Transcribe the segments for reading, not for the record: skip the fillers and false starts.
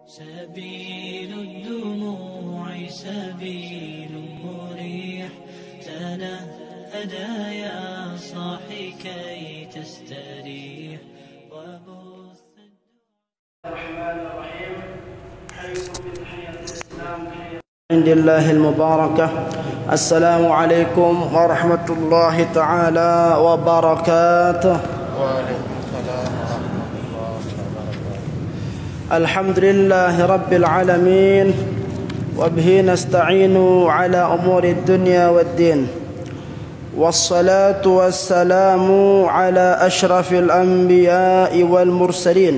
سبيل الدموع سبيل مريح تنهدى يا صاحي كي تستريح وبث الرحمن الرحيم. حيث من حياة الإسلام عند الله المباركة. السلام عليكم ورحمة الله تعالى وبركاته. وعليكم السلام ورحمة الله وبركاته. الحمد لله رب العالمين وبه نستعين على أمور الدنيا والدين، والصلاة والسلام على أشرف الأنبياء والمرسلين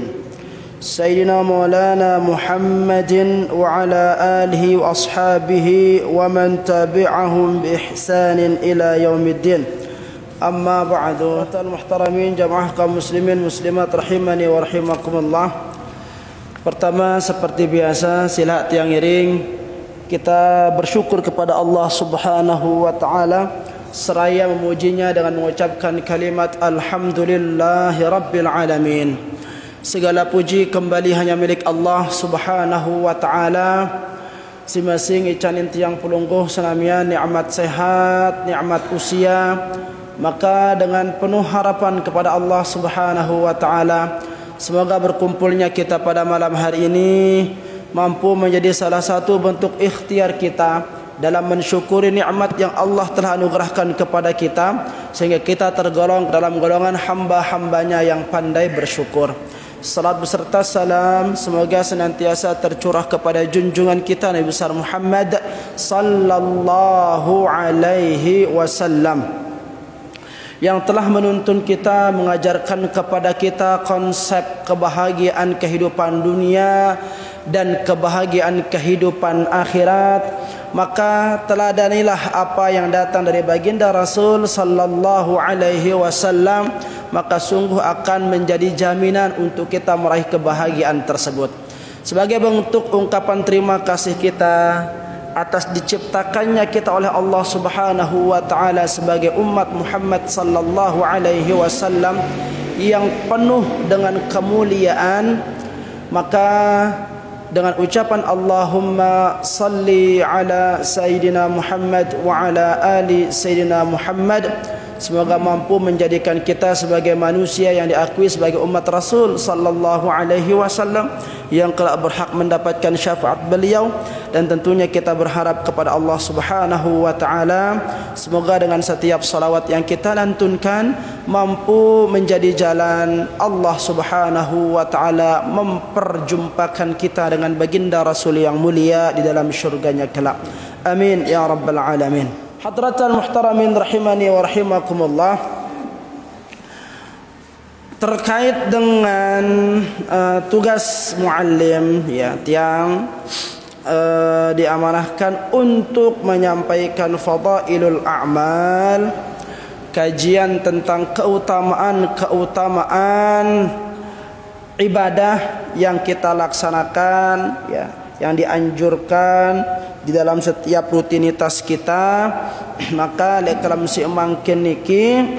سيدنا مولانا محمد وعلى آله وأصحابه ومن تبعهم بإحسان إلى يوم الدين. أما بعد، المحترمين jamaah kaum muslimin muslimat rahimani wa rahimakumullah. Pertama, seperti biasa, sila tiang iring kita bersyukur kepada Allah Subhanahu wa taala seraya memujinya dengan mengucapkan kalimat alhamdulillahi rabbil alamin. Segala puji kembali hanya milik Allah Subhanahu wa taala. Simasing icanin tiang pulungguh senamian nikmat sehat, nikmat usia. Maka dengan penuh harapan kepada Allah Subhanahu wa taala, semoga berkumpulnya kita pada malam hari ini mampu menjadi salah satu bentuk ikhtiar kita dalam mensyukuri nikmat yang Allah telah anugerahkan kepada kita, sehingga kita tergolong dalam golongan hamba-hambanya yang pandai bersyukur. Salat beserta salam semoga senantiasa tercurah kepada junjungan kita Nabi besar Muhammad sallallahu alaihi wasallam, yang telah menuntun kita, mengajarkan kepada kita konsep kebahagiaan kehidupan dunia dan kebahagiaan kehidupan akhirat. Maka teladanilah apa yang datang dari baginda Rasul sallallahu alaihi wasallam, maka sungguh akan menjadi jaminan untuk kita meraih kebahagiaan tersebut. Sebagai bentuk ungkapan terima kasih kita atas diciptakannya kita oleh Allah Subhanahu wa taala sebagai umat Muhammad sallallahu alaihi wasallam yang penuh dengan kemuliaan, maka dengan ucapan Allahumma salli ala Sayyidina Muhammad wa ala ali Sayyidina Muhammad, semoga mampu menjadikan kita sebagai manusia yang diakui sebagai umat Rasul sallallahu alaihi wasallam yang kelak berhak mendapatkan syafaat beliau. Dan tentunya kita berharap kepada Allah Subhanahu wa taala, semoga dengan setiap salawat yang kita lantunkan mampu menjadi jalan Allah Subhanahu wa taala memperjumpakan kita dengan baginda Rasul yang mulia di dalam syurganya kelak. Amin ya rabbal alamin. Hadratal muhtaramin rahimani wa rahimakumullah. Terkait dengan tugas muallim ya, tiang diamanahkan untuk menyampaikan fadailul a'mal, kajian tentang keutamaan ibadah yang kita laksanakan ya, yang dianjurkan di dalam setiap rutinitas kita. Maka lekalam si mangkin niki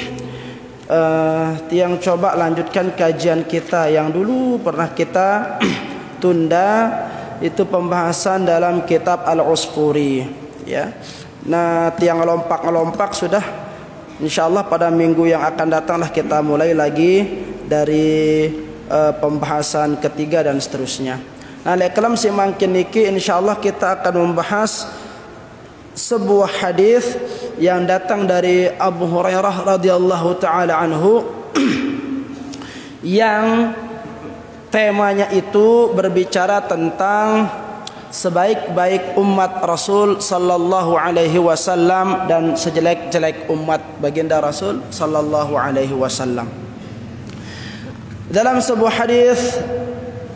tiang coba lanjutkan kajian kita yang dulu pernah kita tunda, itu pembahasan dalam kitab Al-Usfuri ya. Nah, tiang ngelompak sudah, insyaallah pada minggu yang akan datanglah kita mulai lagi dari pembahasan ketiga dan seterusnya. Nah, lekalam si mangkin niki insyaallah kita akan membahas sebuah hadis yang datang dari Abu Hurairah radhiyallahu taala anhu yang temanya itu berbicara tentang sebaik-baik umat Rasul sallallahu alaihi wasallam dan sejelek-jelek umat baginda Rasul sallallahu alaihi wasallam. Dalam sebuah hadis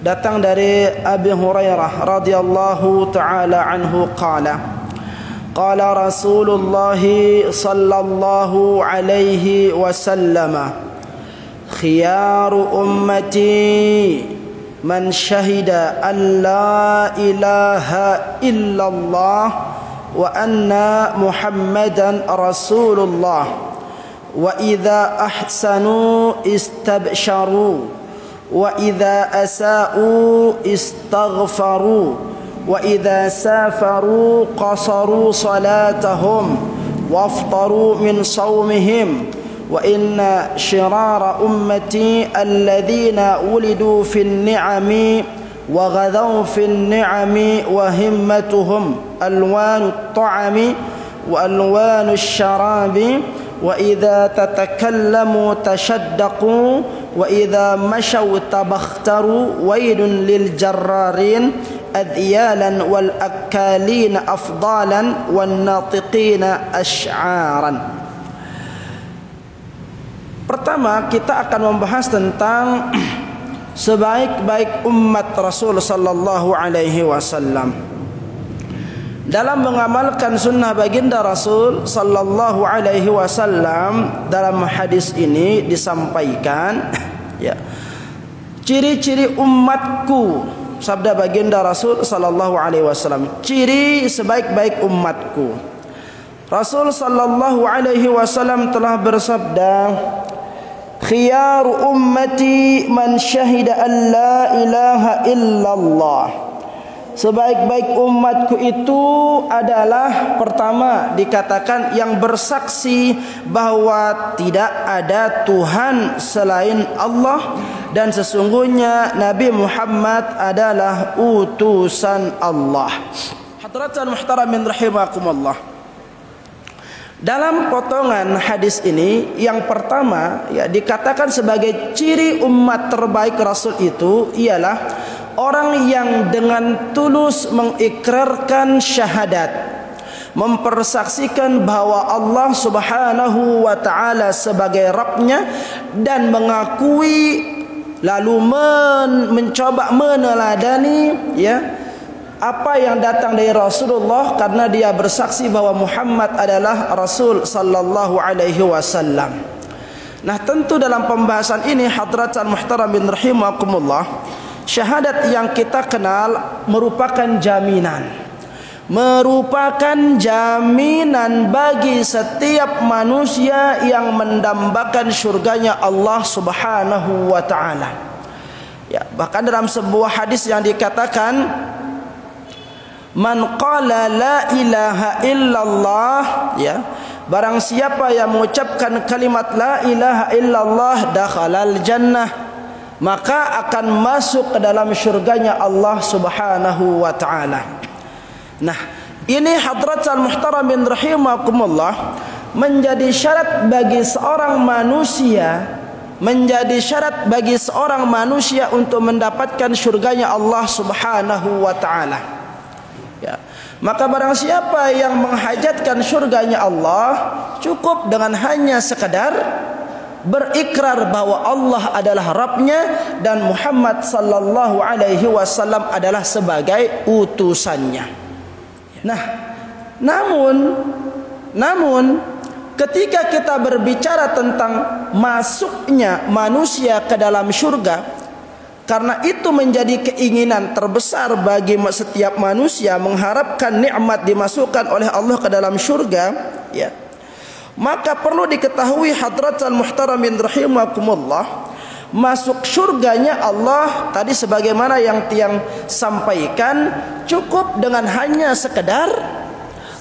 datang dari Abi Hurairah radhiyallahu taala anhu qala Rasulullah sallallahu alaihi wasallam, khiyaru ummati man syahida an la ilaha illallah wa anna Muhammadan Rasulullah wa idza ahsanu istabsharu wa idza asa'u istaghfaru wa idza safaru qasaru salatahum waftaru min sawmihim wa inna shirara ummati alladhina wulidu fin ni'ami wa ghadaw fin ni'ami wa himmatuhum alwanu at-ta'ami wa alwanu ash-sharabi wa idza tatakallamu tashaddaqu wa idza mashaw tabakhtaru wailun lil jarrarin adyalan wal akalina afdalan wan natiqina asy'aran. Pertama, kita akan membahas tentang sebaik-baik umat Rasul sallallahu alaihi wasallam dalam mengamalkan sunnah baginda Rasul sallallahu alaihi wasallam. Dalam hadis ini disampaikan ya, ciri-ciri umatku, sabda baginda Rasul sallallahu alaihi wasallam, ciri sebaik-baik umatku. Rasul sallallahu alaihi wasallam telah bersabda, khiyaru ummati man syahida an la ilaha illallah. Sebaik-baik umatku itu adalah, pertama dikatakan, yang bersaksi bahwa tidak ada Tuhan selain Allah dan sesungguhnya Nabi Muhammad adalah utusan Allah. Hadratan muhtaramin rahimakumullah. Dalam potongan hadis ini, yang pertama ya dikatakan sebagai ciri umat terbaik Rasul itu ialah orang yang dengan tulus mengikrarkan syahadat, mempersaksikan bahwa Allah Subhanahu wa taala sebagai Rabbnya dan mengakui lalu mencoba meneladani ya apa yang datang dari Rasulullah, karena dia bersaksi bahwa Muhammad adalah Rasul sallallahu alaihi wasallam. Nah, tentu dalam pembahasan ini hadratan muhtaramin rahimakumullah, syahadat yang kita kenal merupakan jaminan bagi setiap manusia yang mendambakan syurganya Allah Subhanahu wa taala. Ya, bahkan dalam sebuah hadis yang dikatakan, man qala la ilaha illallah, ya, barang siapa yang mengucapkan kalimat la ilaha illallah dakhalal jannah, maka akan masuk ke dalam syurganya Allah Subhanahu wa taala. Nah, ini hadratan muhtaramin rahimakumullah menjadi syarat bagi seorang manusia, untuk mendapatkan syurganya Allah Subhanahu wa taala. Ya. Maka barang siapa yang menghajatkan syurganya Allah, cukup dengan hanya sekadar berikrar bahwa Allah adalah Rabbnya dan Muhammad sallallahu alaihi wasallam adalah sebagai utusannya. Nah, namun ketika kita berbicara tentang masuknya manusia ke dalam syurga, karena itu menjadi keinginan terbesar bagi setiap manusia, mengharapkan nikmat dimasukkan oleh Allah ke dalam syurga, ya, maka perlu diketahui hadratan muhtaramin rahimakumullah, masuk syurganya Allah tadi sebagaimana yang tiang sampaikan, cukup dengan hanya sekedar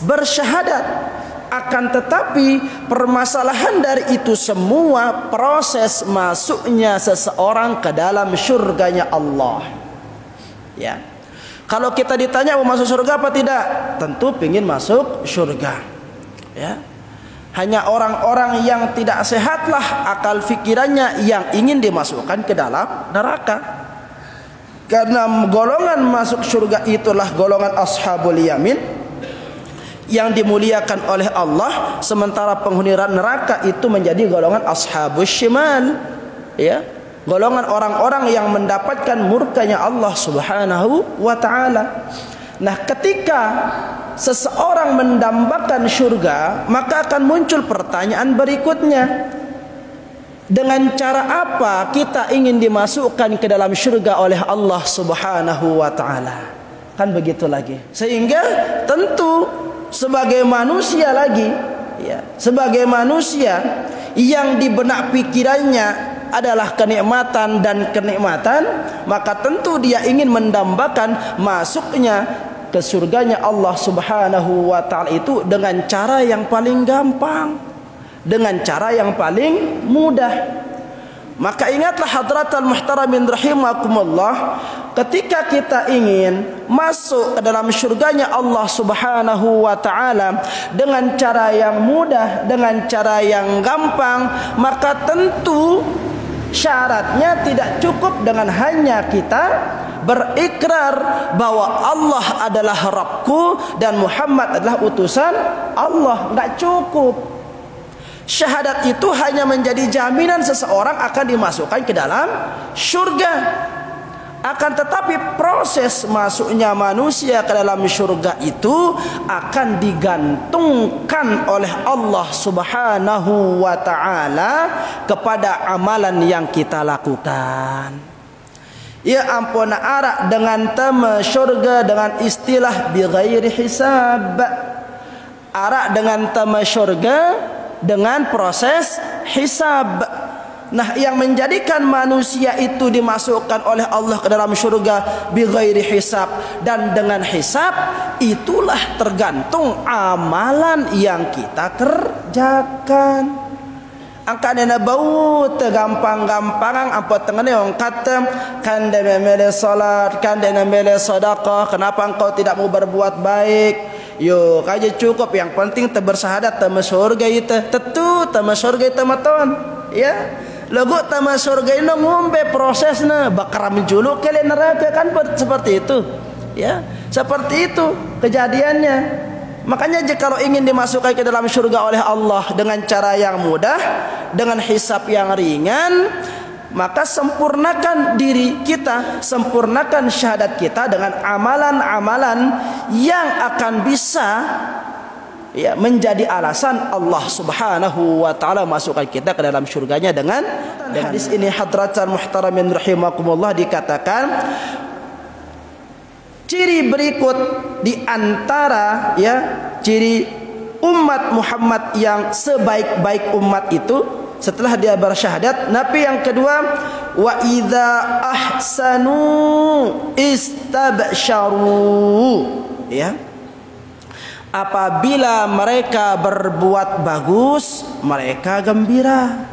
bersyahadat. Akan tetapi permasalahan dari itu semua, proses masuknya seseorang ke dalam syurganya Allah. Ya, kalau kita ditanya mau masuk surga apa tidak, tentu ingin masuk surga. Ya, hanya orang-orang yang tidak sehatlah akal fikirannya yang ingin dimasukkan ke dalam neraka. Karena golongan masuk surga itulah golongan ashabul yamin yang dimuliakan oleh Allah, sementara penghuni neraka itu menjadi golongan ashabus shimal, ya, golongan orang-orang yang mendapatkan murkanya Allah Subhanahu wa taala. Nah, ketika seseorang mendambakan syurga, maka akan muncul pertanyaan berikutnya, dengan cara apa kita ingin dimasukkan ke dalam syurga oleh Allah Subhanahu wa taala? Kan begitu lagi. Sehingga tentu sebagai manusia lagi, ya, sebagai manusia yang di benak pikirannya adalah kenikmatan dan kenikmatan, maka tentu dia ingin mendambakan masuknya ke surganya Allah Subhanahu wa taala itu dengan cara yang paling gampang, dengan cara yang paling mudah. Maka ingatlah hadratal muhtaramin rahimakumullah, ketika kita ingin masuk ke dalam surganya Allah Subhanahu wa taala dengan cara yang mudah, dengan cara yang gampang, maka tentu syaratnya tidak cukup dengan hanya kita berikrar bahwa Allah adalah Rabbku dan Muhammad adalah utusan Allah. Enggak cukup. Syahadat itu hanya menjadi jaminan seseorang akan dimasukkan ke dalam surga. Akan tetapi proses masuknya manusia ke dalam surga itu akan digantungkan oleh Allah Subhanahu wa taala kepada amalan yang kita lakukan. Ya ampun, arak dengan tema surga dengan istilah bighairi hisab. Arak dengan tema surga dengan proses hisab. Nah, yang menjadikan manusia itu dimasukkan oleh Allah ke dalam surga bighairi hisab, dan dengan hisab itulah tergantung amalan yang kita kerjakan. Angkana bau tergampang-gampang apa tengene orang kata kan dia memele salat, kan dia memele sedekah, kenapa engkau tidak mau berbuat baik? Yo kaje cukup, yang penting bersahadat tama surga itu. Tentu tama surga itu maton. Ya. Lagu tama surga itu ngombe prosesnya bakar menjuluk ke neraka, kan seperti itu. Ya, seperti itu kejadiannya. Makanya jika ingin dimasukkan ke dalam surga oleh Allah dengan cara yang mudah, dengan hisab yang ringan, maka sempurnakan diri kita, sempurnakan syahadat kita dengan amalan-amalan yang akan bisa ya menjadi alasan Allah Subhanahu wa taala masukkan kita ke dalam surganya dengan hadis ini. Hadratan muhtaramin rahimakumullah, dikatakan ciri berikut di antara ya ciri umat Muhammad yang sebaik-baik umat itu setelah dia bersyahadat, Nabi yang kedua, wa idza ahsanu istabsyaru, ya, apabila mereka berbuat bagus mereka gembira.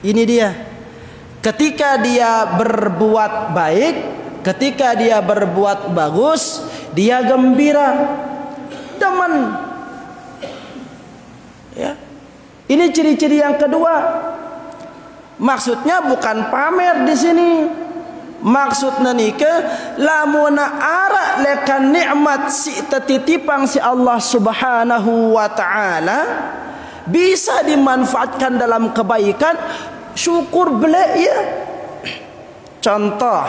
Ini dia, ketika dia berbuat baik, ketika dia berbuat bagus, dia gembira, teman. Ya. Ini ciri-ciri yang kedua. Maksudnya bukan pamer di sini. Maksudnya nika lamuna ara lekan nikmat si tetitipang si Allah Subhanahu wa taala bisa dimanfaatkan dalam kebaikan, syukur beliau ya. Contoh,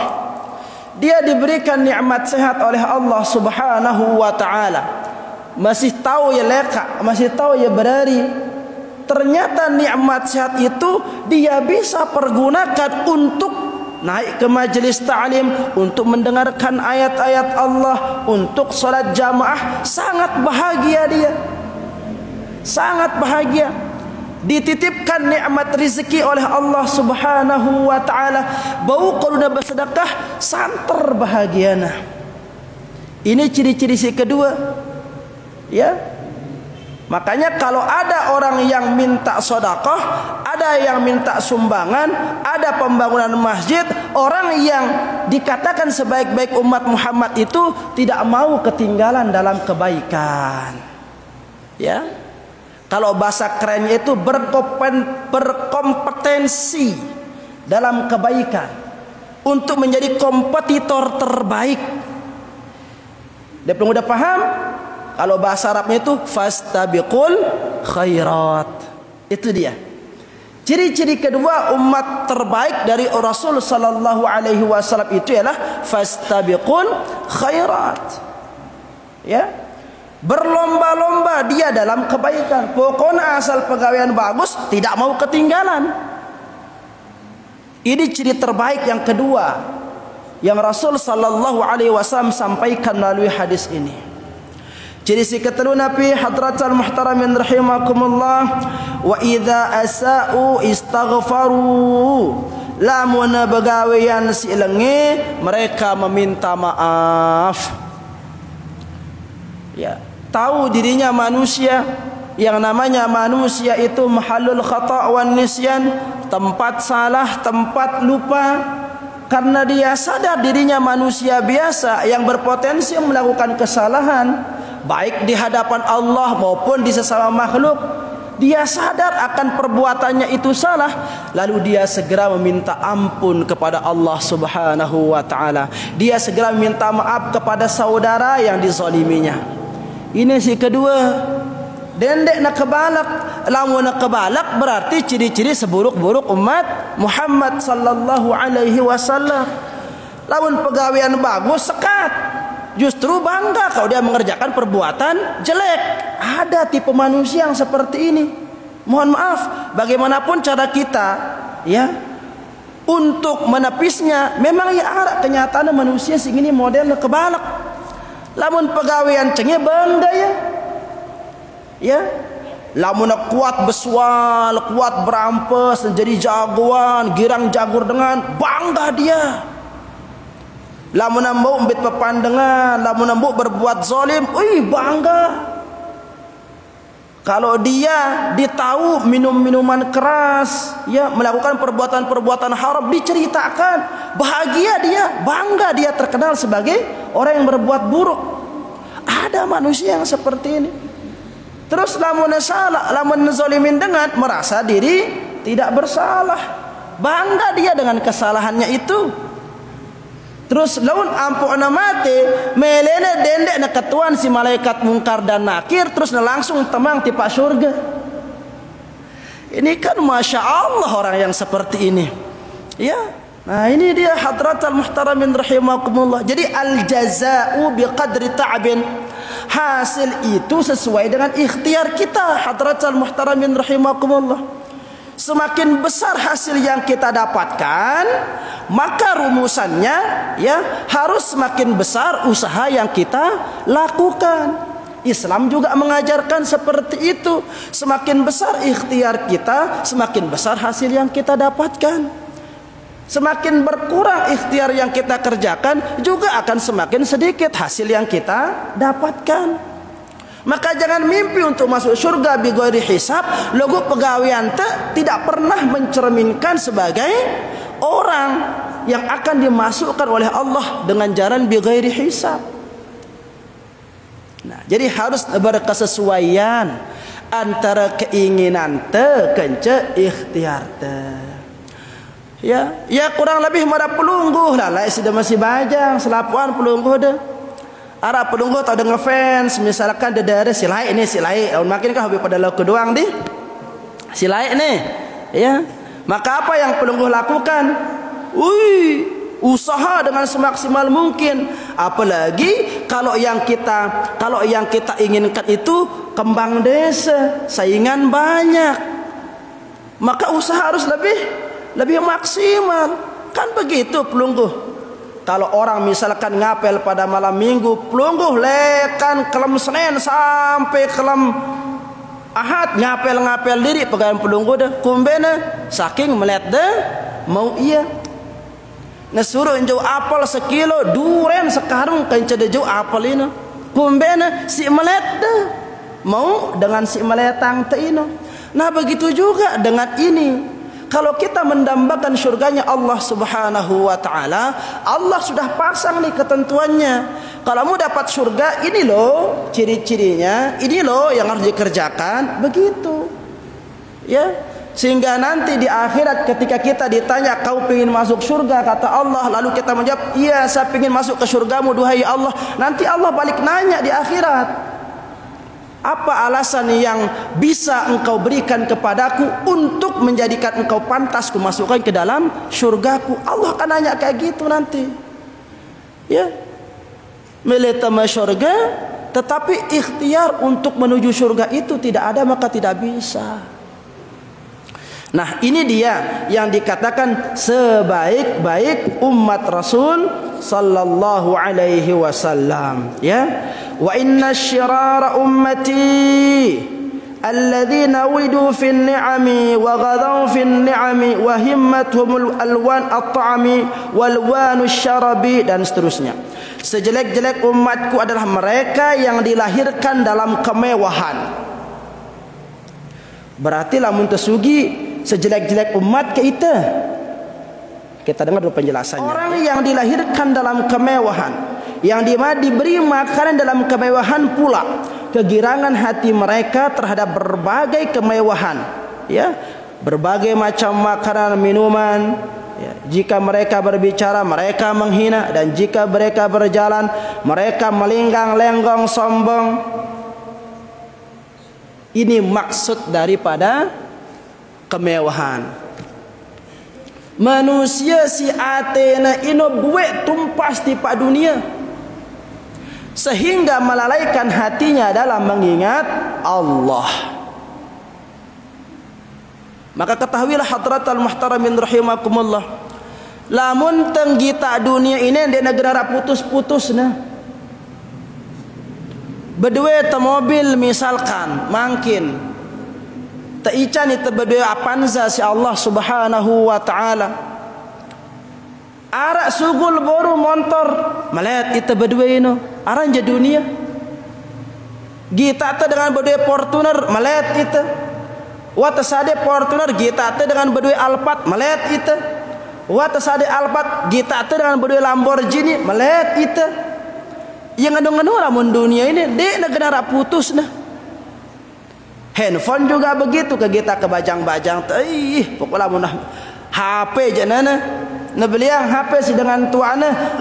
dia diberikan nikmat sehat oleh Allah Subhanahu wa taala. Masih tahu ya leka, masih tahu ya berari. Ternyata nikmat sehat itu dia bisa pergunakan untuk naik ke majelis ta'lim, untuk mendengarkan ayat-ayat Allah, untuk salat jamaah. Sangat bahagia dia. Sangat bahagia. Dititipkan nikmat rezeki oleh Allah Subhanahu wa taala. Bau kalau dah bersedekah santer bahagiana. Ini ciri-ciri si kedua. Ya. Makanya kalau ada orang yang minta sedekah, ada yang minta sumbangan, ada pembangunan masjid, orang yang dikatakan sebaik-baik umat Muhammad itu tidak mau ketinggalan dalam kebaikan. Ya. Kalau bahasa kerennya itu berkompetensi dalam kebaikan untuk menjadi kompetitor terbaik. Dia belum udah paham? Kalau bahasa Arabnya itu fastabiqul khairat. Itu dia. Ciri-ciri kedua umat terbaik dari Rasul sallallahu alaihi wasallam itu ialah fastabiqul khairat. Ya. Berlomba-lomba dia dalam kebaikan. Pokoknya asal pegawaian bagus, tidak mau ketinggalan. Ini ciri terbaik yang kedua yang Rasul sallallahu alaihi wasallam sampaikan melalui hadis ini. Ciri si ketelu Nabi hadratal muhtaramin rahimakumullah, wa idza asa'u istaghfaru. Lamun begawean si lengi mereka meminta maaf. Ya, tahu dirinya manusia. Yang namanya manusia itu mahallul khata' wan nisyan, tempat salah, tempat lupa. Karena dia sadar dirinya manusia biasa yang berpotensi melakukan kesalahan, baik di hadapan Allah maupun di sesama makhluk. Dia sadar akan perbuatannya itu salah, lalu dia segera meminta ampun kepada Allah Subhanahu wa taala. Dia segera meminta maaf kepada saudara yang dizaliminya. Ini si kedua. Dendek nak kebalak. Lamun nak kebalak berarti ciri-ciri seburuk-buruk umat Muhammad sallallahu alaihi wasallam. Lamun pegawaian bagus sekat, justru bangga kalau dia mengerjakan perbuatan jelek. Ada tipe manusia yang seperti ini. Mohon maaf, bagaimanapun cara kita ya untuk menepisnya, memang ya ada kenyataan manusia sing ini model kebalak. Lamun pegawaian cengnya bangga ya, lamun kuat beswal, kuat berampes, jadi jagoan, girang jagur dengan bangga dia. Lamun ambo umbit pepandangan, lamun ambo berbuat zalim, bangga. Kalau dia ditahu minum minuman keras, ya melakukan perbuatan-perbuatan haram, diceritakan, bahagia dia, bangga dia terkenal sebagai orang yang berbuat buruk. Ada manusia yang seperti ini. Terus lamun salah, lamun zalimin dengan merasa diri tidak bersalah, bangga dia dengan kesalahannya itu. Terus laun ampuna mati melene dendek na ketuan si malaikat mungkar dan nakir, terus na langsung temang tipa surga. Ini kan masya Allah orang yang seperti ini ya. Nah ini dia hadratal muhtaramin rahimakumullah. Jadi al jaza'u biqadri ta'bin, hasil itu sesuai dengan ikhtiar kita hadratal muhtaramin rahimakumullah. Semakin besar hasil yang kita dapatkan, maka rumusannya ya harus semakin besar usaha yang kita lakukan. Islam juga mengajarkan seperti itu. Semakin besar ikhtiar kita, semakin besar hasil yang kita dapatkan. Semakin berkurang ikhtiar yang kita kerjakan, juga akan semakin sedikit hasil yang kita dapatkan. Maka jangan mimpi untuk masuk surga bighairi hisab. Logo pegawaian tidak pernah mencerminkan sebagai orang yang akan dimasukkan oleh Allah dengan jalan bighairi hisab. Nah, jadi harus berkesesuaian antara keinginan kence ikhtiar ya kurang lebih mara pelungguh lah sudah masih bajang selapuan pelungguh deh. Ara pelungguh tau ada ngefans, misalkan ada silai ini silai, makin kah hobi pada laku doang di silai nih, ya. Maka apa yang pelungguh lakukan? Usaha dengan semaksimal mungkin. Apalagi kalau yang kita inginkan itu kembang desa, saingan banyak. Maka usaha harus lebih maksimal. Kan begitu pelungguh. Kalau orang misalkan ngapel pada malam minggu, pelungguh lekan kelem Senin sampai kelem Ahad ngapel diri pegawai pelungguh dah. Kumbena saking melihat dah mau iya. Nasuruh jauh apel sekilo, duren sekarang kencede jauh apel ini. Kumbena si melihat dah mau dengan si meletang te ini. Nah begitu juga dengan ini. Kalau kita mendambakan surganya Allah Subhanahu wa taala, Allah sudah pasang nih ketentuannya. Kalau mau dapat surga, ini loh ciri-cirinya, ini loh yang harus dikerjakan, begitu. Ya, sehingga nanti di akhirat ketika kita ditanya, "Kau ingin masuk surga?" kata Allah, lalu kita menjawab, "Iya, saya ingin masuk ke surgamu duhai Allah." Nanti Allah balik nanya di akhirat, apa alasan yang bisa engkau berikan kepadaku untuk menjadikan engkau pantas kumasukkan ke dalam surgaku? Allah akan nanya kayak gitu nanti. Ya, meletama surga, tetapi ikhtiar untuk menuju surga itu tidak ada, maka tidak bisa. Nah ini dia yang dikatakan sebaik-baik umat Rasul sallallahu alaihi wasallam. Ya, wa inna syirara ummati alladzina widu fin ni'ami wa ghadaw fin ni'ami wa himmatuhumul alwan at-ta'ami wal wanu syarabi, dan seterusnya. Sejelek-jelek umatku adalah mereka yang dilahirkan dalam kemewahan. Berarti lamun tersugi sejelek-jelek umat ke kita. Kita dengar dulu penjelasannya. Orang yang dilahirkan dalam kemewahan, yang diberi makanan dalam kemewahan pula, kegirangan hati mereka terhadap berbagai kemewahan, ya, berbagai macam makanan, minuman. Ya, jika mereka berbicara, mereka menghina, dan jika mereka berjalan, mereka melingkang lenggong sombong. Ini maksud daripada kemewahan. Manusia si atena ino buat tumpas di pak dunia, sehingga melalaikan hatinya dalam mengingat Allah. Maka ketahuilah hadratal muhtaramin rahimakumullah, lamun tenggita dunia ini di negara putus-putus nah. Berdua te mobil misalkan mungkin teican itu berdua apanza si Allah subhanahu wa ta'ala. Arak sugul baru motor melihat itu berdua ini aranja dunia. Gita te dengan berdua Fortuner melihat itu. Watasade Fortuner gita te dengan berdua Alphard melihat itu. Watasade Alphard gita te dengan berdua Lamborghini melihat itu. Yang nganu-nganu lamun dunia ini di negara putus nah. Handphone juga begitu, ke kita ke bajang-bajang pokoknya lamun HP janana na beliang HP si dengan tuana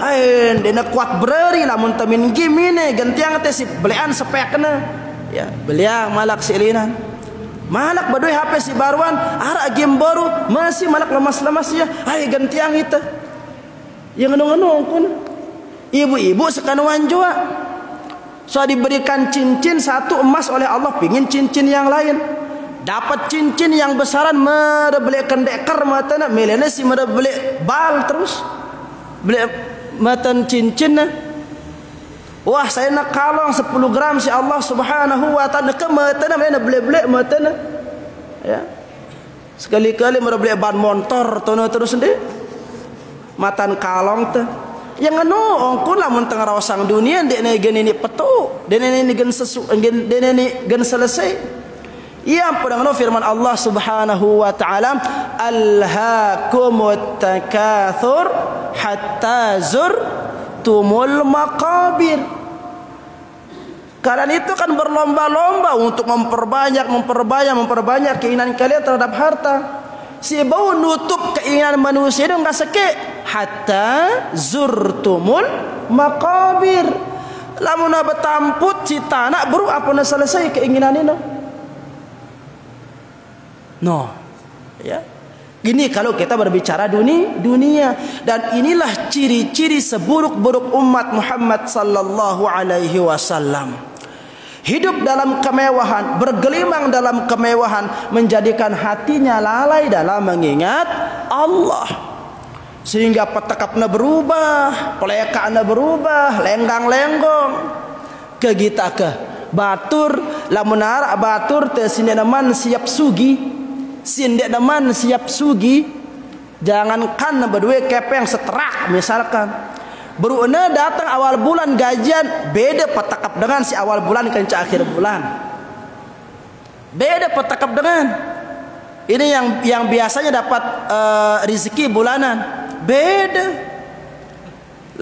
dina kuat bereri lamun temin game ini gantiang teh si belian spekna ya beliang malak silinan malak badoi HP si baruan ara game baru masih malak lemas-lemas ya gantiang itu yang nganu-nganu ongkun. Ibu-ibu sekanuan jua so diberikan cincin satu emas oleh Allah, pingin cincin yang lain, dapat cincin yang besaran merebeli kendeker matana milena si merebeli bal terus beli matan cincin nah. Wah saya nak kalong 10 gram si Allah subhanahu wa ta'ala ke matana milena beli-beli matana ya, sekali-kali merebeli ban motor tono terus sendiri matan kalong teh. Yang anu ongkun lamun tengah rawasang dunia dek negen ini petu dek ini gen selesai. Ia pedang firman Allah subhanahu wa ta'ala, alhaakumut takatsur hatta zurtumul maqabir. Kalian itu kan berlomba-lomba untuk memperbanyak keinginan kalian terhadap harta. Si bau nutup keinginan manusia itu enggak seke hatta zurtumul maqabir. Lamun betamput si tanah baru apa selesai keinginan itu. No. Ya. Ini kalau kita berbicara dunia, dan inilah ciri-ciri seburuk-buruk umat Muhammad sallallahu alaihi wasallam. Hidup dalam kemewahan, bergelimang dalam kemewahan, menjadikan hatinya lalai dalam mengingat Allah. Sehingga petekapna berubah, pelekakna berubah, lenggang-lenggong. Ke kita ke batur, lamun batur teh sindenaman siap sugi. Sindenaman siap sugi, jangankan berdua kepeng seterak misalkan. Beruna datang awal bulan gajian beda petakap dengan si awal bulan ke akhir bulan. Beda petakap dengan ini yang biasanya dapat rezeki bulanan. Beda.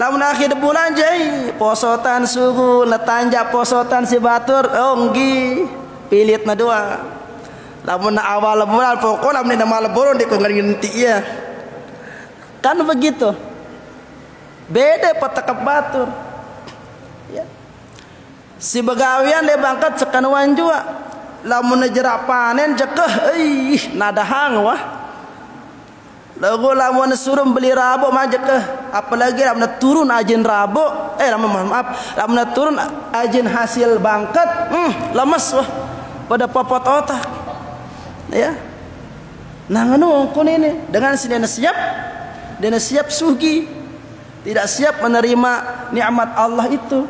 Lamun akhir bulan jai posotan suhu natanja posotan si batur onggi pilitna dua. Lamun awal bulan pokoknya lamun nama lebaran di konganti ya. Kan begitu. Beda petakap batur ya. Si begawian dia bangkat sekanuan jua lamun jerak panen jekeh nadahang wah lagu lamun suruh beli rabo mah jekeh apalagi lamun turun ajin rabo lamun turun ajin hasil bangkat lemes wah pada popot otak ya. Nah nganu kun ini dengan si dena siap sugi. tidak siap menerima nikmat Allah itu.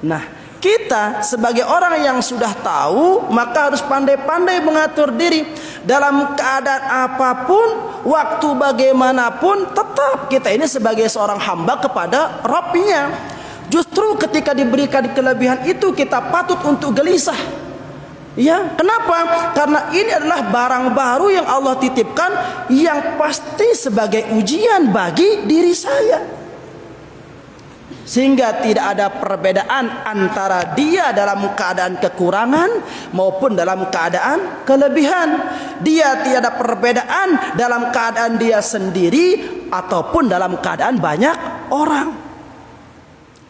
Nah, kita sebagai orang yang sudah tahu, maka harus pandai-pandai mengatur diri dalam keadaan apapun, waktu bagaimanapun, tetap kita ini sebagai seorang hamba kepada Rabb-Nya. Justru ketika diberikan kelebihan itu kita patut untuk gelisah. Ya, kenapa? Karena ini adalah barang baru yang Allah titipkan, yang pasti sebagai ujian bagi diri saya. Sehingga tidak ada perbedaan antara dia dalam keadaan kekurangan maupun dalam keadaan kelebihan. Dia tidak ada perbedaan dalam keadaan dia sendiri ataupun dalam keadaan banyak orang.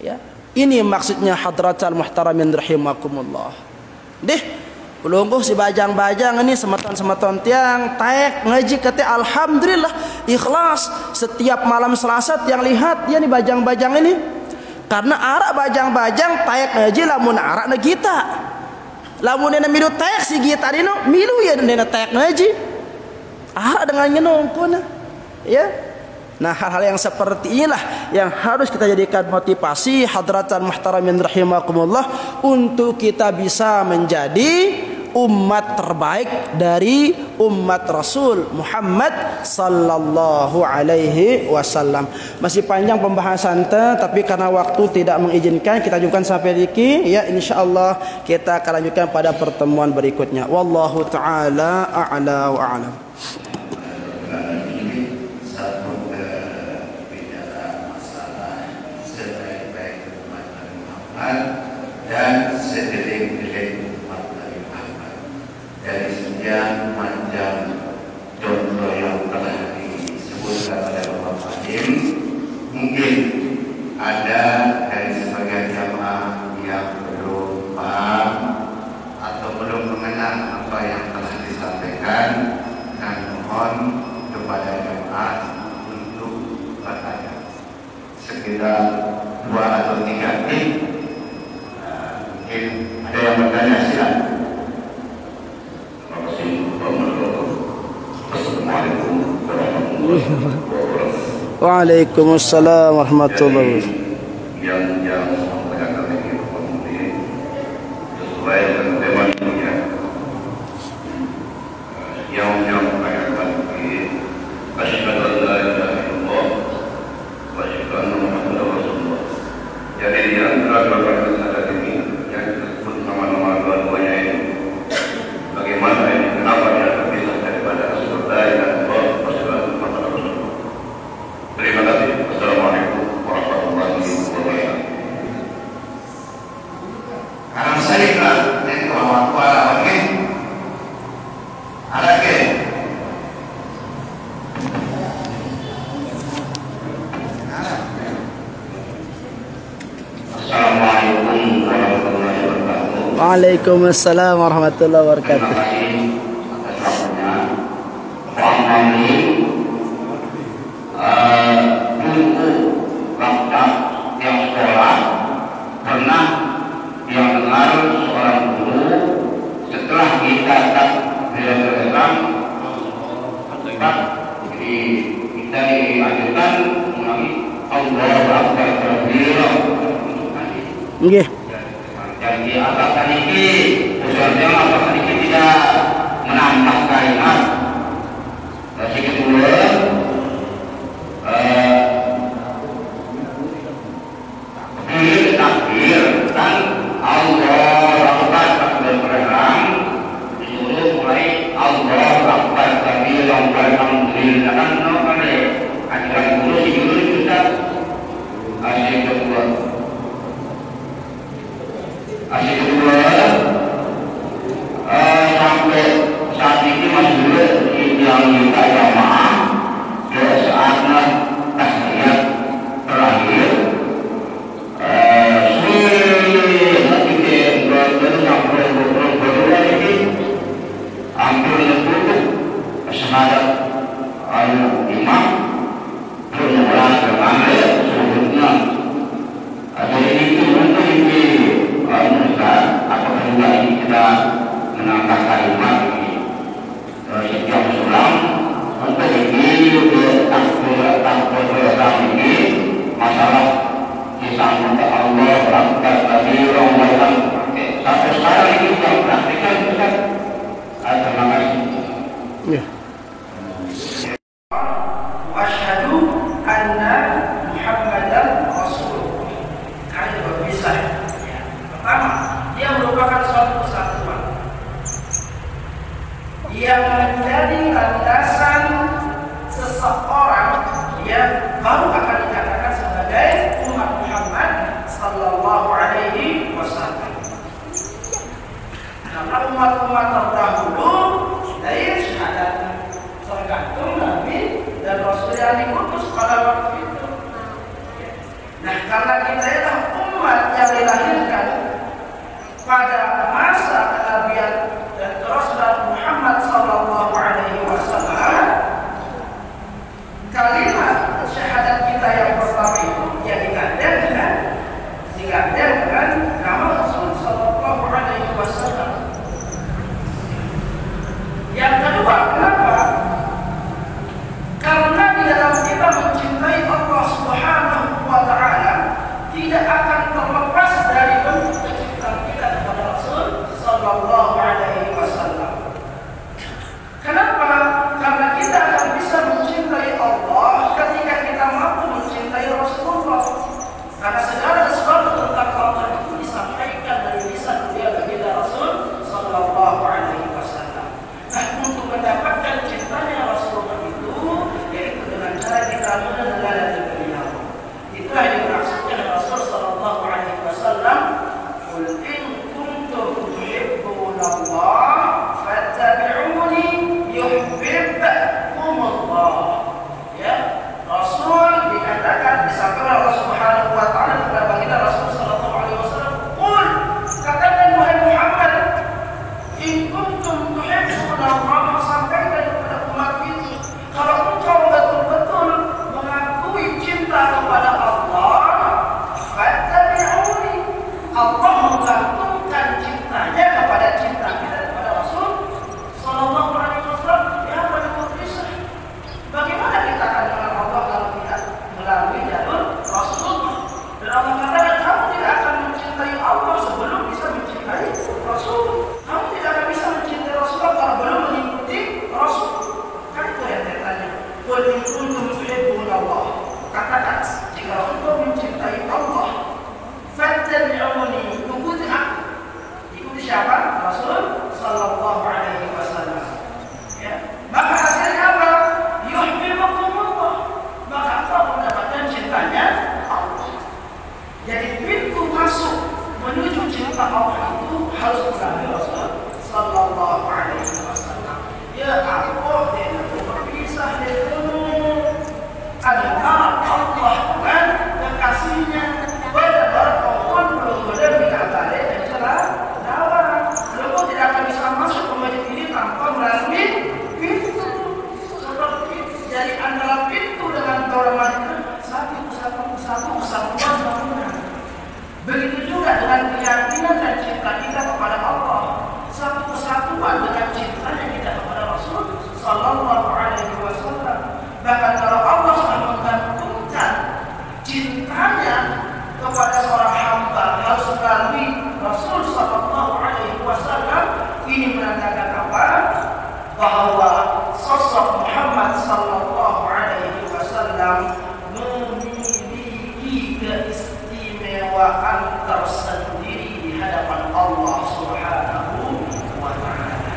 Ya, ini maksudnya hadratal muhtaramin rahimakumullah. Ulungguh si bajang-bajang ini semeton-semeton tiang taek ngaji kata alhamdulillah ikhlas setiap malam Selasa tiang lihat dia nih bajang-bajang ini. Karena arak bajang-bajang taek ngaji lamun arak na kita. Lamun dena milu taek si kita dino milu ya dena taek ngaji. Arak dengan nyenongkuna. Ya. Nah, hal-hal yang seperti inilah yang harus kita jadikan motivasi hadratan muhtaramin rahimakumullah untuk kita bisa menjadi umat terbaik dari umat Rasul Muhammad sallallahu alaihi wasallam. Masih panjang pembahasan tapi karena waktu tidak mengizinkan kita lanjutkan sampai diki ya, insyaallah kita akan lanjutkan pada pertemuan berikutnya. Wallahu taala a'la wa a'lam. Dan sedetik-detik umat Nabi Muhammad dari sekian macam contoh yang telah disebutkan oleh Bapak Fadil, mungkin ada dari sebagian jamaah yang belum paham atau belum mengenal apa yang telah disampaikan, dan mohon kepada jamaah untuk bertanya sekitar 2 atau 3 menit. Ada yang bertanya, silakan. Terima kasih. Assalamualaikum warahmatullahi wabarakatuh. Waalaikumsalam warahmatullahi wabarakatuh. Yang sampaikan ini sesuai dengan tema ini ya. Yang sampaikan ini asyhadu an la ilaha illallah wa asyhadu anna Muhammadar Rasulullah. Jadi di antara beberapa syarat ini yang disebut nama-nama dua-duanya ini, bagaimana ini, kenapa dia terpisah daripada Rasulullah dan Rasulullah. Terima kasih. Assalamualaikum warahmatullahi wabarakatuh. Karena saya kan ini waktu lagi ada ke Assalamualaikum warahmatullahi wabarakatuh. Waalaikumsalam warahmatullahi wabarakatuh. Terima kasih atas waktunya. Kami dulu waktu yang sekolah pernah yang dengar seorang guru setelah kita tak Islam, jadi kita diajarkan mengulangi Allahu Akbar kabira. Nggih. Jadi apakah ini usulnya apakah ini tidak menambah kalimat? Yang kedua, takbir dan Allahu Akbar berperang disuruh mulai Allahu Akbar kabira alhamdulillah kan ajaran guru si guru kita asyik kedua. Asyik kedua sampai saat ini masih belum yang kita jamaah ke saatnya tahiyat terakhir nanti baru sampai berdua ini hampir tutup syahadat al-imam bermula dengan sebelumnya Akbar kabira walhamd. Sampai sekarang itu yang praktikan Ustaz. Terima kasih. Ya. Asyhadu anna Muhammadan Rasulullah. Kali berbisa. Pertama, dia merupakan suatu kesatuan yang menjadi landasan seseorang yang baru akan dikatakan sebagai umat Muhammad sallallahu alaihi wasallam. Karena umat-umat terdahulu dari syahadat tergantung Nabi dan Rasul yang diutus pada waktu itu. Nah, karena kita adalah umat yang dilahirkan pada masa kenabian dan kerasulan Muhammad sallallahu alaihi wasallam, kalimat syahadat kita yang pertama itu yang digandeng dengan nama Rasul sallallahu alaihi wasallam. Yang kedua, kenapa? Karena di dalam kita mencintai Allah Subhanahu wa taala tidak akan terlepas dari bentuk kecintaan kita kepada Rasul sallallahu alaihi wasallam. Kenapa? Karena kita akan bisa mencintai Allah ketika kita mampu mencintai Rasulullah. Karena segala sesuatu tentang Allah itu disampaikan dari lisan beliau baginda Rasul sallallahu alaihi wasallam. Nah, untuk mendapatkan cintanya Rasulullah itu yaitu dengan cara kita meneladani beliau. Itulah yang dimaksudkan Rasul sallallahu alaihi wasallam, "Qul in kuntum tuhibbunallah fattabi'uni yuhibbukumullah." Ya, Rasul dikatakan disampaikan Allah Subhanahu wa taala kepada baginda Rasul sallallahu alaihi wasallam, "Qul," katakan wahai Muhammad, "in kuntum tuhibbunallah," sampaikan kepada umat ini, kalau engkau betul-betul mengakui cinta kepada Allah, fattabi'uni, Allah menggantungkan cintanya kepada cinta kita kepada Rasul sallallahu alaihi wasallam. Ya, pada bisa. Bagaimana kita akan mengenal Allah kalau tidak melalui jalur Rasulullah? Dan Allah katakan, kamu tidak akan mencintai Allah sebelum bisa mencintai Rasul. Kamu tidak akan bisa mencintai Rasulullah kalau belum mengikuti Rasul. Kan itu yang saya tanya. Qul in kuntum tuhibbunallah, katakan jika engkau mencintai Allah, fattabi'uni, ikuti aku. Ikuti siapa? Rasul sallallahu alaihi wasallam. Ya. Maka hasilnya apa? Yuhibbukumullah. Maka engkau mendapatkan cintanya Allah. Jadi pintu masuk menuju cinta Allah itu harus melalui Rasul sallallahu alaihi wasallam. Ya Allah, dia berpisah dengan antara Allah dan kekasihnya. Benar pohon belum benar dikabari dan celah nawar. Belum tidak akan bisa masuk ke masjid ini tanpa melalui pintu. Seperti dari antara pintu dengan toren satu kesatuan bangunan. Begitu juga dengan keyakinan dan cinta kita kepada Allah, satu kesatuan dengan cintanya kita kepada Rasul sallallahu alaihi wasallam. Bahkan kalau Allah sudah menggantungkan cintanya kepada seorang hamba harus melalui Rasul sallallahu alaihi wasallam, ini menandakan apa? Bahwa sosok Muhammad sallallahu alaihi wasallam memiliki keistimewaan tersendiri di hadapan Allah Subhanahu wa taala.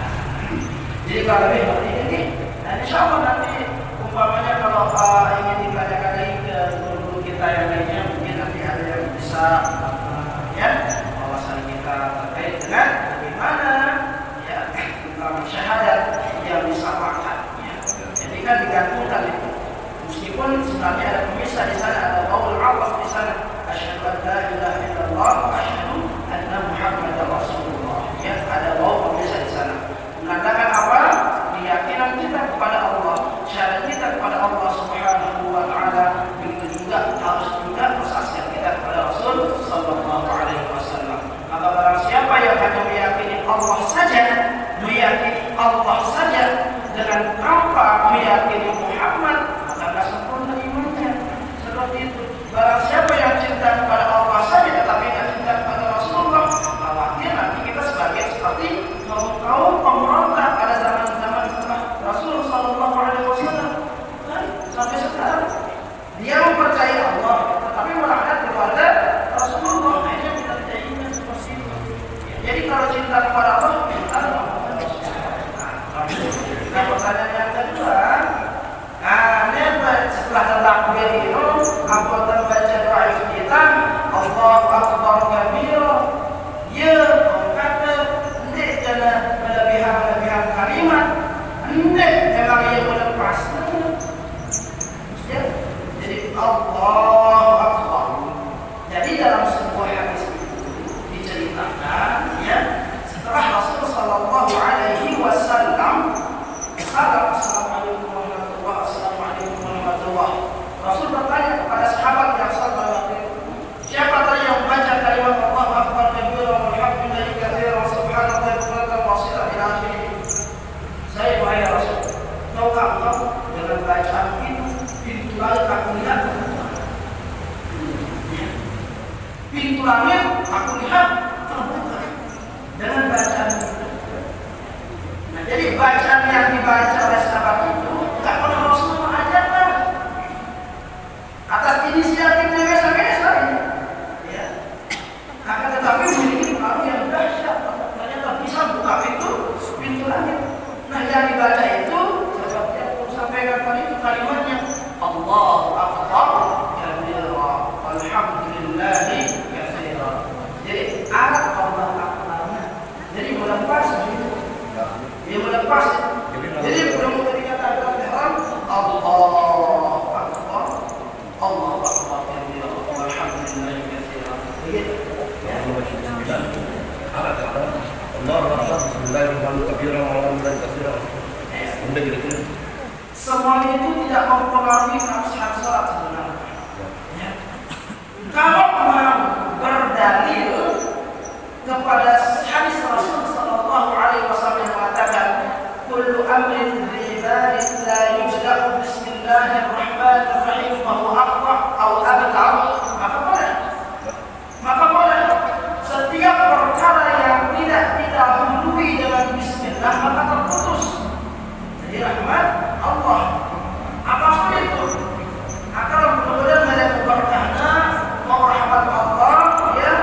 Jadi kalau seperti ini, dan insyaallah nanti umpamanya kalau ingin ditanyakan lagi ke guru kita yang lainnya, mungkin nanti ada yang bisa ya wawasan kita terkait dengan bagaimana ya tentang syahadat yang disamakan. Ya. Jadi kan digantungkan itu. Meskipun sebenarnya ada pemisah di sana, ada qaul awaf di sana. Asyhadu an la ilaha illallah wa asyhadu anna Muhammadar Rasulullah. Ya, ada qaul pemisah di sana. Menandakan apa? Keyakinan kita kepada Allah, syahadat kita kepada Allah Subhanahu wa taala, begitu juga harus juga persaksian kita kepada Rasul sallallahu pintu langit aku lihat terbuka dengan bacaan itu. Nah, jadi bacaan yang dibaca oleh sahabat itu tak pernah Rasulullah ajarkan atas inisiatifnya biasa-biasa ini. Ya. Akan tetapi memiliki pengaruh yang dahsyat. Ternyata bisa buka pintu langit. Nah, yang dibaca itu seperti yang aku sampaikan tadi itu kalimatnya Allahu Akbar kabira walhamdulillahi katsira. Jadi Arab Allah Akbarnya. Jadi melepas itu. Dia melepas. Jadi belum ketika takbiratul ihram Allahu Akbar Allahu Akbar kabira walhamdulillahi katsira. Begitu. Allahu Akbar bismillahirrahmanirrahim kabiran walhamdulillahi katsiran. Benda gitu. Semua itu tidak mempengaruhi keabsahan salat sebenarnya. Ya. Kalau mau berdalil kepada hadis Rasul sallallahu alaihi wasallam yang mengatakan kullu amrin dzibari la yujlaqu bismillahirrahmanirrahim fa huwa aqwa aw abtar, maka boleh setiap perkara yang tidak didahului dengan bismillah maka terputus. Jadi rahmat Allah apapun itu akan benar-benar melihat berkahnya mau rahmat Allah ya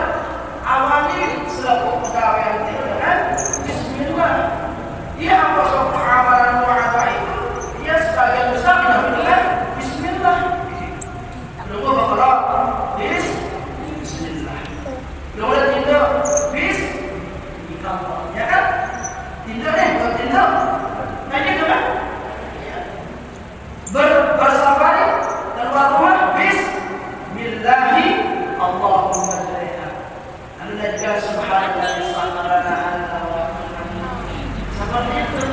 awali selaku pegawai dengan bismillah. Dia apa suatu amalan doa itu dia sebagian besar dengan bismillah. Lalu berdoa bismillah. Lalu tindak bismillah ya kan? Tindak bukan tindak. Nah gitu kan? Bersafari keluar rumah bismillahi Allahumma jalla anta subhanallah sabarana anta wa seperti itu.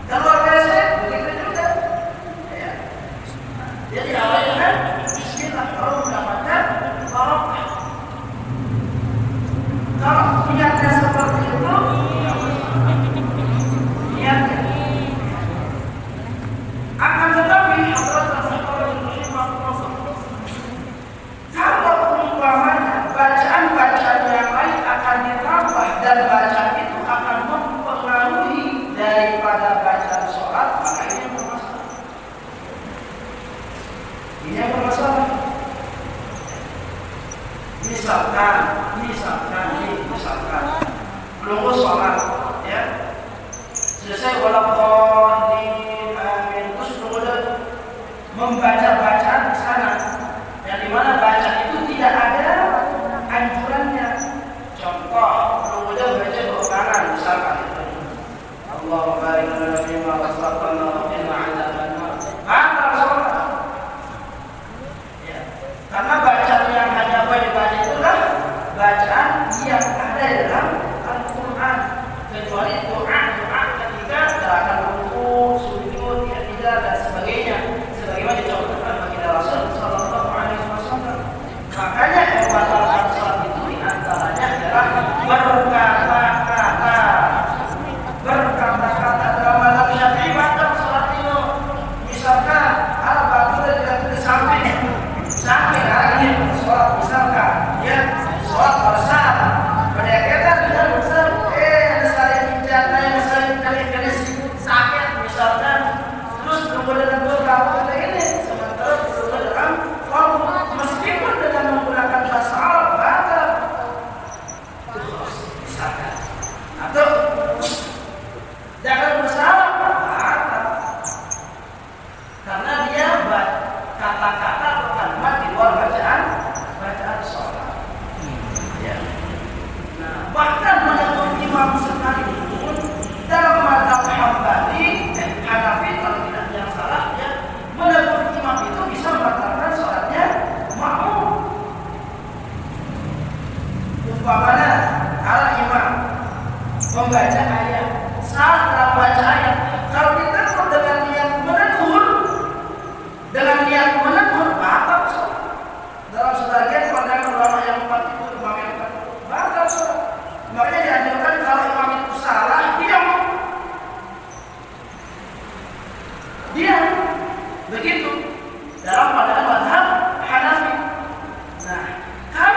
Keluar biasa begitu juga. Ya. Jadi awalnya kan bismillah kalau mendapatkan barokah. Kalau niatnya seperti itu niatnya akan tetapi kalau umpamanya bacaan-bacaan yang lain akan ditambah dan bacaan itu akan mempengaruhi daripada bacaan sholat, maka ini yang bermasalah. Ini yang bermasalah. Misalkan belum sholat, ya selesai walaupun membaca bacaan di sana, yang dimana bacaan itu tidak ada anjurannya. Contoh, kemudian baca doa kanan, misalkan itu. Allahumma barik lana fima razaqtana wa qina adzabannar. Batal sholat. Ya. Karena bacaan yang hanya boleh dibaca itulah bacaan yang ada dalam Al-Quran, kecuali doa ketika gerakan rukuk, sujud, i'tidal dan sebagainya. Sebagaimana dicontohkan baginda Rasul sallallahu alaihi wasallam. Makanya yang membatalkan salat itu diantaranya adalah berkata-kata dalam mazhab Syafi'i batal salat itu. Misalkan al-batul tidak sampai lagi salat misalkan ya salat besar berdekatan dengan besar ada saling bincang ada saling kali-kali sakit misalkan terus kemudian beberapa ini sementara berada dalam waktu meskipun dengan menggunakan bahasa Arab batal terus misalkan atau jangan bersalah batal karena dia kata-kata atau kalimat di luar bacaan sholat. Ya. Nah, bahkan menurut imam sekalipun dalam mazhab Hambali, Hanafi kalau tidak yang salah ya, menurut imam itu bisa membatalkan sholatnya makmum. Umpamanya kalau imam membaca ayat, salah dalam baca ayat, kalau kita dengan niat menegur batal sholat. Dalam sebagian pandangan ulama yang empat itu imam yang empat batal sholat. Makanya dianjurkan kalau imam itu salah diam begitu dalam pandangan mazhab Hanafi. Nah, kalau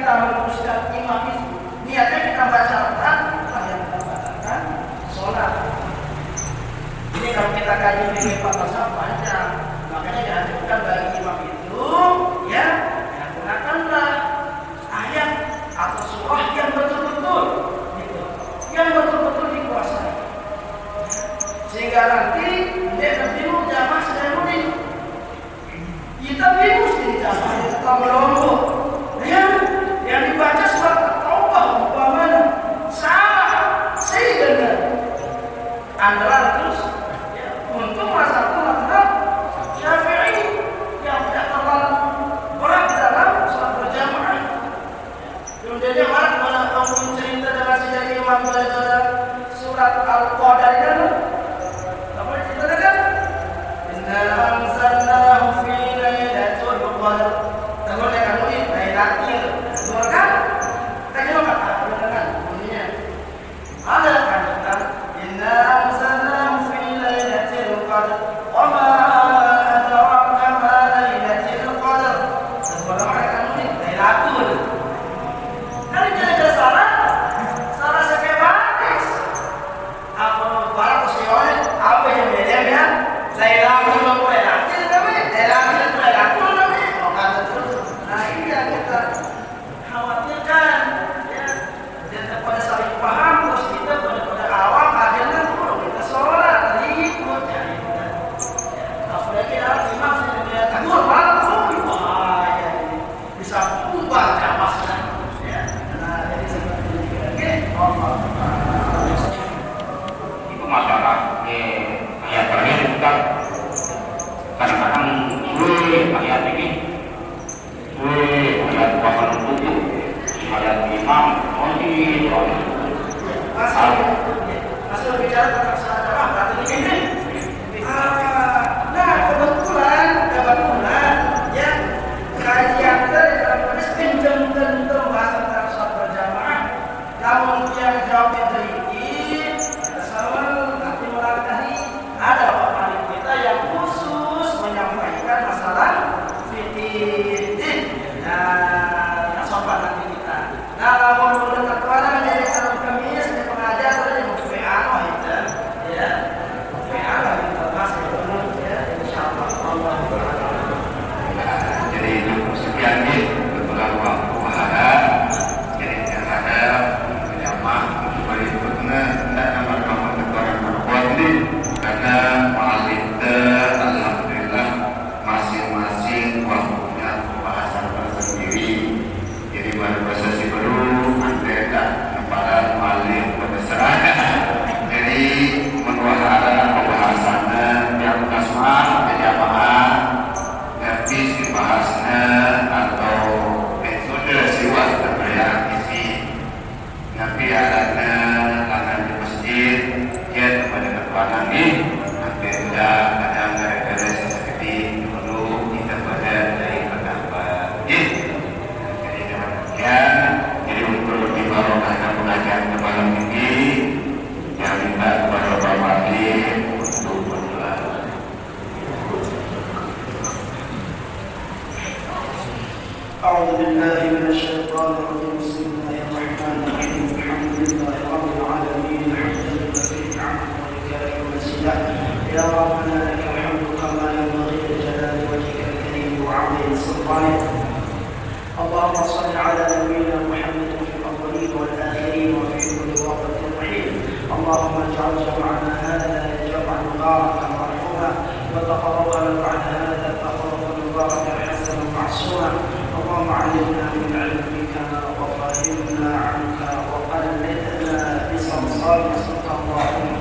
kita meneruskan imam itu, niatnya kita baca Al-Quran, itulah yang kita bacakan sholat. Ini kalau kita kaji fikih falsafah panjang, makanya dianjurkan bagi imam itu, ya, gunakanlah ayat atau surah yang betul-betul, gitu, yang betul-betul dikuasai, sehingga nanti dia bingung jamaah sedang mudik. Kita bingung sendiri jamaah kita melompok. Yang dibaca surat At-Taubah umpamanya salah, sehingga andalan terus untuk masalah mazhab Syafi'i yang tidak terlalu berat dalam sholat berjamaah. Kemudian mana kamu cerita dengan sejarah imam belajar surat Al-Qadar itu? Apa cerita kan? Inna anzalnahu fi lailatul qadar. Kalau dia kamu ini lailatul kan? Kita kira kata benar bunyinya. Ada kan? Inna anzalnahu fi lailatul qadar. Wa ma adraka ma lailatul qadar. Sebenarnya kamu ini lailatul. Kalau dia salah skematis. Apa barang sesuai apa yang beda ya? Lailatul lailatul namanya. Lailatul namanya. Oh kata terus. Nah ini yang kita khawatirkan, ya. Dan pada saling paham, terus kita pada awal akhirnya dulu kita sholat ikut, ya. Apalagi dalam imam sudah dia takut malah bahaya ini bisa ubah jamaah, ya. Nah jadi seperti ini. Allah. Itu masalah ayat terakhir kita kadang-kadang ayat ini ayat 87 ayat imam masih bicara tentang salat jamaah berarti ini. Nah kebetulan ya kajian dari dalam tulis pinjam bahas tentang salat berjamaah. Namun yang jawab teliti sama nanti melangkahi ada orang kita yang khusus menyampaikan masalah fikih. Nah, sopan nanti kita. Nah, kalau menurut ketua menjadi satu Kamis di pengajar tadi mau PA itu, ya. PA lagi kita bahas itu, ya. Insyaallah Allah. jadi sekian nih kebetulan waktu ada jadi ada jamaah kembali berikutnya tidak dapat kamu teguran berbuat ini karena masih alhamdulillah masing-masing waktunya pembahasan tersendiri. Jadi pada proses baru antara kepada malim berserah. Jadi menwahara pembahasannya yang kasmah jamaah habis dibahasnya atau metode siwak terbayang isi nanti adanya akan di masjid dia kepada ketuaan ini nanti sudah ada gara-gara seperti dulu kita pada dari pendapat jadi demikian. Jadi untuk lebih barokahnya pengajian malam ini yang minta kepada Bapak Wali untuk berdoa. أعوذ بالله من الشيطان الرجيم بسم الله الرحمن الرحيم الحمد لله رب العالمين الحمد لله في نعمه والكريم والسدى يا ربنا لك الحمد كما ينبغي لجلال وجهك الكريم وعظيم سلطانك. اللهم صل على نبينا محمد في الاولين والاخرين وفي كل وقت وحين. اللهم اجعل جمعنا هذا جمعا مباركا مرحوما وتفرقنا بعد هذا تفرقا مباركا حسنا معصوما. اللهم علمنا من علمك وفهمنا عنك وقلدنا بصلصال صدق اللهم